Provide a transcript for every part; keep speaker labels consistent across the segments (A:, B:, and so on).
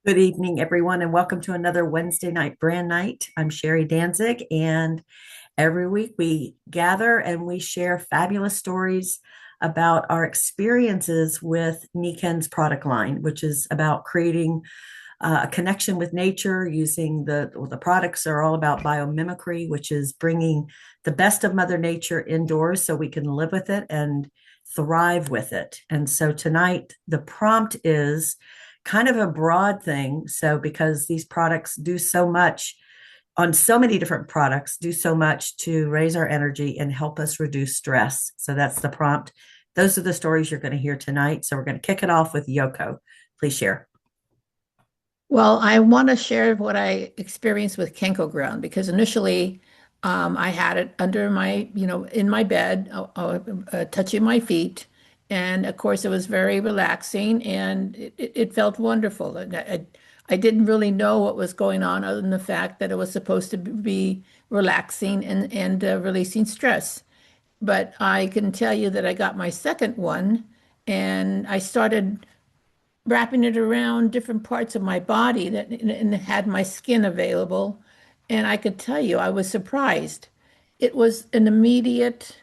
A: Good evening, everyone, and welcome to another Wednesday night brand night. I'm Sherry Danzig, and every week we gather and we share fabulous stories about our experiences with Nikken's product line, which is about creating a connection with nature using the products are all about biomimicry, which is bringing the best of Mother Nature indoors so we can live with it and thrive with it. And so tonight, the prompt is kind of a broad thing. So, because these products do so much on so many different products, do so much to raise our energy and help us reduce stress. So, that's the prompt. Those are the stories you're going to hear tonight. So, we're going to kick it off with Yoko. Please share.
B: Well, I want to share what I experienced with Kenko ground because initially I had it under my, in my bed, touching my feet. And of course, it was very relaxing and it felt wonderful. I didn't really know what was going on other than the fact that it was supposed to be relaxing and releasing stress. But I can tell you that I got my second one and I started wrapping it around different parts of my body that and had my skin available. And I could tell you, I was surprised. It was an immediate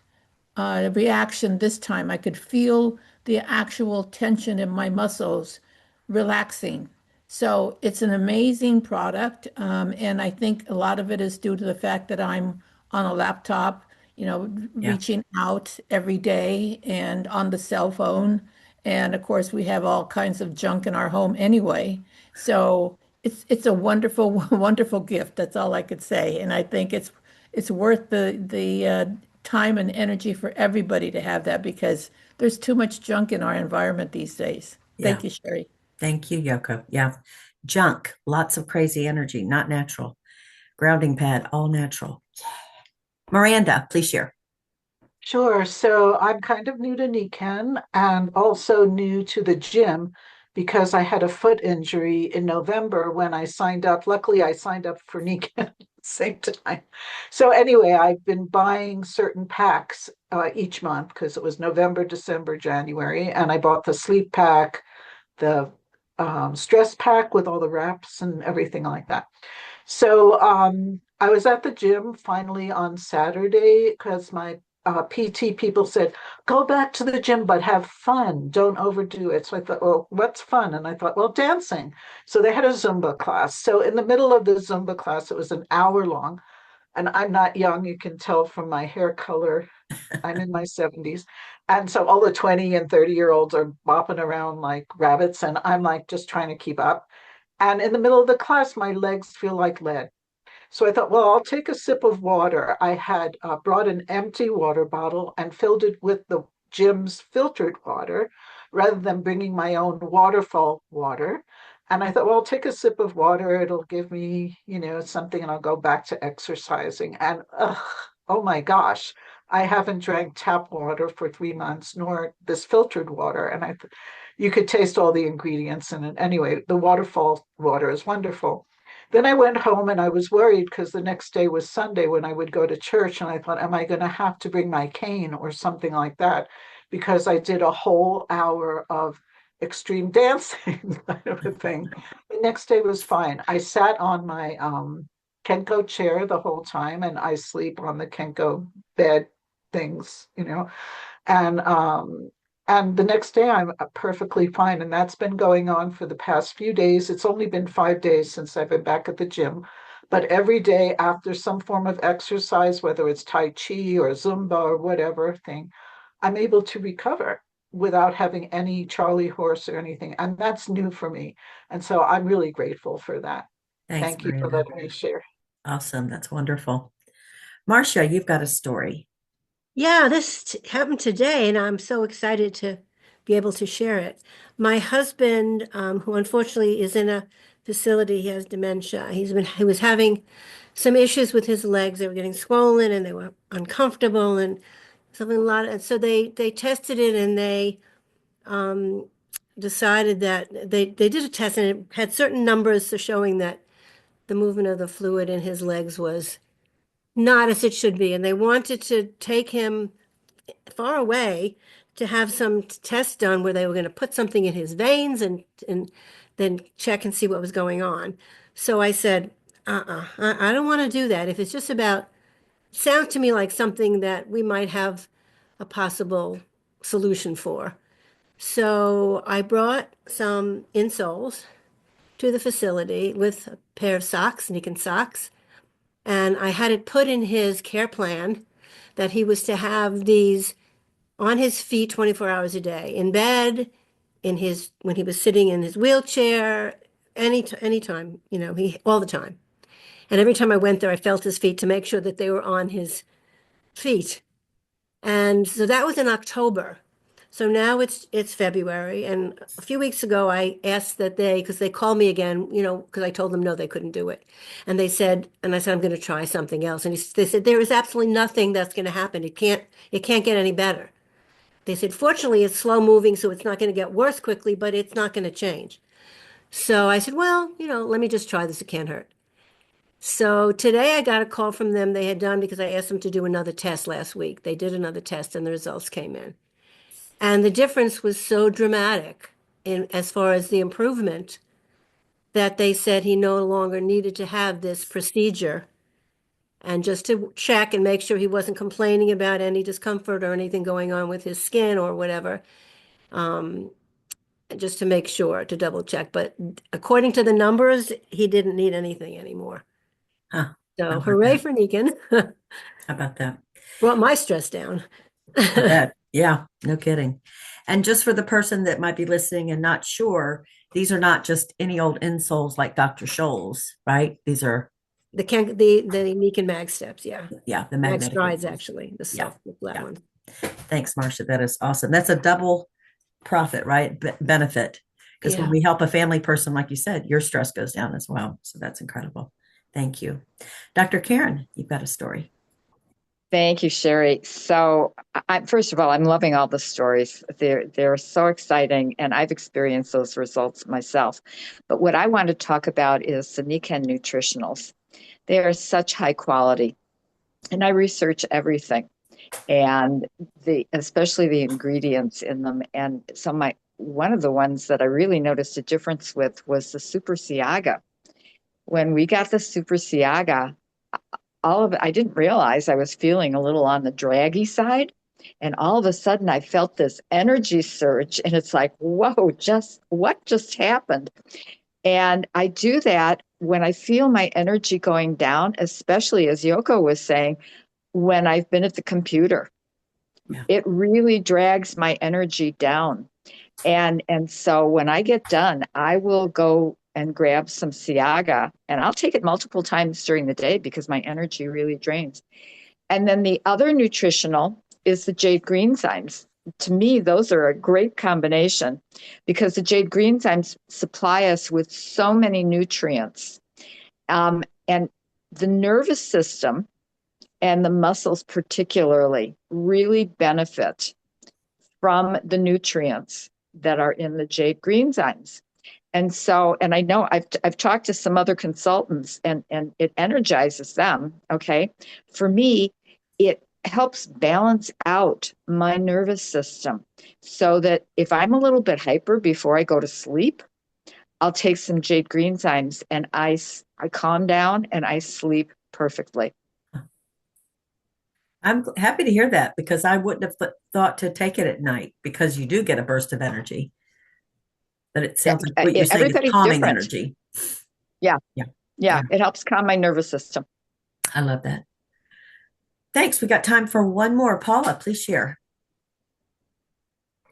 B: reaction this time. I could feel the actual tension in my muscles relaxing. So it's an amazing product. And I think a lot of it is due to the fact that I'm on a laptop,
A: Yeah.
B: reaching out every day and on the cell phone. And of course, we have all kinds of junk in our home anyway. So it's a wonderful, wonderful gift. That's all I could say. And I think it's worth the time and energy for everybody to have that because there's too much junk in our environment these days.
A: Yeah.
B: Thank you, Sherry.
A: Thank you, Yoko. Yeah. Junk, lots of crazy energy, not natural. Grounding pad, all natural. Miranda, please share.
C: Sure. So I'm kind of new to Nikken and also new to the gym because I had a foot injury in November when I signed up. Luckily, I signed up for Nikken at the same time. So anyway, I've been buying certain packs each month because it was November, December, January, and I bought the sleep pack, the stress pack with all the wraps and everything like that. So I was at the gym finally on Saturday because my PT people said, go back to the gym, but have fun. Don't overdo it. So I thought, well, what's fun? And I thought, well, dancing. So they had a Zumba class. So in the middle of the Zumba class, it was an hour long. And I'm not young. You can tell from my hair color. I'm in my 70s. And so all the 20 and 30-year-olds are bopping around like rabbits. And I'm like just trying to keep up. And in the middle of the class, my legs feel like lead. So I thought, well, I'll take a sip of water. I had brought an empty water bottle and filled it with the gym's filtered water rather than bringing my own waterfall water. And I thought, well, I'll take a sip of water. It'll give me, something and I'll go back to exercising. And oh my gosh, I haven't drank tap water for 3 months, nor this filtered water. And you could taste all the ingredients in it. Anyway, the waterfall water is wonderful. Then I went home and I was worried because the next day was Sunday when I would go to church. And I thought, am I going to have to bring my cane or something like that? Because I did a whole hour of extreme dancing kind of a thing. The next day was fine. I sat on my Kenko chair the whole time and I sleep on the Kenko bed things, and the next day I'm perfectly fine. And that's been going on for the past few days. It's only been 5 days since I've been back at the gym. But every day after some form of exercise, whether it's Tai Chi or Zumba or whatever thing, I'm able to recover without having any Charlie horse or anything. And that's new for me. And so I'm really grateful for that.
A: Thanks,
C: Thank you for
A: Miranda.
C: letting me share.
A: Awesome. That's wonderful. Marcia, you've got a story.
D: Yeah, happened today, and I'm so excited to be able to share it. My husband, who unfortunately is in a facility, he has dementia. He was having some issues with his legs. They were getting swollen and they were uncomfortable and something a lot. And so they tested it and they um, decided that they did a test and it had certain numbers showing that the movement of the fluid in his legs was not as it should be. And they wanted to take him far away to have some tests done where they were going to put something in his veins and then check and see what was going on. So I said, I don't want to do that. If it's just about, sounds to me like something that we might have a possible solution for. So I brought some insoles to the facility with a pair of socks, Nikken socks, and I had it put in his care plan that he was to have these on his feet 24 hours a day, in bed, in his when he was sitting in his wheelchair, anytime, he all the time. And every time I went there, I felt his feet to make sure that they were on his feet. And so that was in October. So now it's February, and a few weeks ago I asked that because they called me again, because I told them no, they couldn't do it, and I said I'm going to try something else, and they said there is absolutely nothing that's going to happen. It can't get any better. They said fortunately it's slow moving, so it's not going to get worse quickly, but it's not going to change. So I said, well, let me just try this. It can't hurt. So today I got a call from them they had done because I asked them to do another test last week. They did another test and the results came in. And the difference was so dramatic in as far as the improvement that they said he no longer needed to have this procedure. And just to check and make sure he wasn't complaining about any discomfort or anything going on with his skin or whatever, um, just to make sure, to double check. But according to the numbers, he didn't need anything anymore.
A: Huh. How
D: So
A: about
D: hooray
A: that?
D: for Nikken.
A: How about that?
D: Brought my stress down.
A: I bet. Yeah, no kidding. And just for the person that might be listening and not sure, these are not just any old insoles like Dr. Scholl's, right? These are,
D: The Nikken mag steps, yeah.
A: yeah, the
D: Mag
A: magnetic
D: strides,
A: insoles.
D: actually, the
A: Yeah,
D: soft, the flat
A: yeah.
D: ones.
A: Thanks, Marcia. That is awesome. That's a double profit, right? Benefit. Because when
D: Yeah.
A: we help a family person, like you said, your stress goes down as well. So that's incredible. Thank you. Dr. Karen, you've got a story.
E: Thank you, Sherry. So, first of all, I'm loving all the stories. They're so exciting, and I've experienced those results myself. But what I want to talk about is the Nikken nutritionals. They are such high quality, and I research everything, and especially the ingredients in them. And one of the ones that I really noticed a difference with was the Super Siaga. When we got the Super Siaga, all of it, I didn't realize I was feeling a little on the draggy side. And all of a sudden I felt this energy surge and it's like, whoa, what just happened? And I do that when I feel my energy going down, especially as Yoko was saying, when I've been at the computer.
A: Yeah.
E: It really drags my energy down. And so when I get done, I will go and grab some Siaga, and I'll take it multiple times during the day because my energy really drains. And then the other nutritional is the jade green zymes. To me, those are a great combination because the jade green zymes supply us with so many nutrients. And the nervous system and the muscles particularly really benefit from the nutrients that are in the jade green zymes. And I know I've talked to some other consultants and it energizes them. Okay. For me, it helps balance out my nervous system so that if I'm a little bit hyper before I go to sleep, I'll take some jade green zymes and I calm down and I sleep perfectly.
A: I'm happy to hear that because I wouldn't have thought to take it at night because you do get a burst of energy. But it sounds like what you're saying is
E: Everybody's
A: calming
E: different.
A: energy.
E: Yeah.
A: Yeah.
E: Yeah. It helps calm my nervous system.
A: I love that. Thanks. We got time for one more. Paula, please share.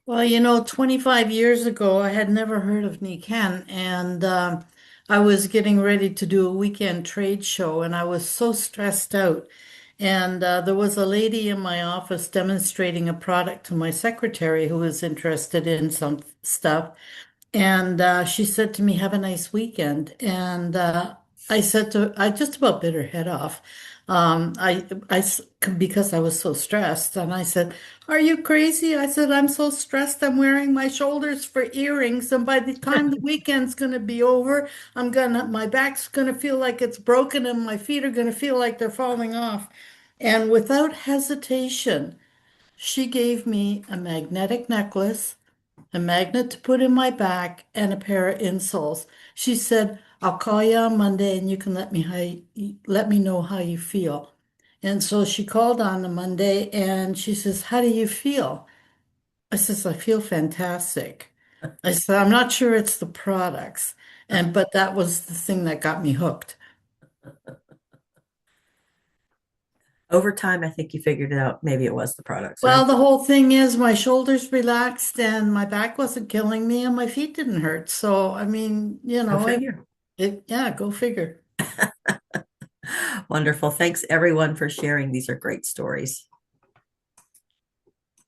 B: Well, 25 years ago, I had never heard of Nikken, and I was getting ready to do a weekend trade show, and I was so stressed out. And there was a lady in my office demonstrating a product to my secretary who was interested in some stuff. And she said to me, "Have a nice weekend." And I said to, I just about bit her head off. Because I was so stressed. And I said, "Are you crazy?" I said, "I'm so stressed. I'm wearing my shoulders for earrings. And by the time the weekend's going to be over, my back's going to feel like it's broken and my feet are going to feel like they're falling off." And without hesitation,
F: She gave me a magnetic necklace, a magnet to put in my back, and a pair of insoles. She said, "I'll call you on Monday and you can let me know how you feel." And so she called on the Monday and she says, "How do you feel?" I says, "I feel fantastic." I said, "I'm not sure it's the products." But that was the thing that got me hooked.
A: Over time, I think you figured it out. Maybe it was the products,
F: Well,
A: right?
F: the whole thing is my shoulders relaxed and my back wasn't killing me and my feet didn't hurt. So, I mean,
A: Go figure.
F: yeah, go figure.
A: Wonderful. Thanks everyone for sharing. These are great stories.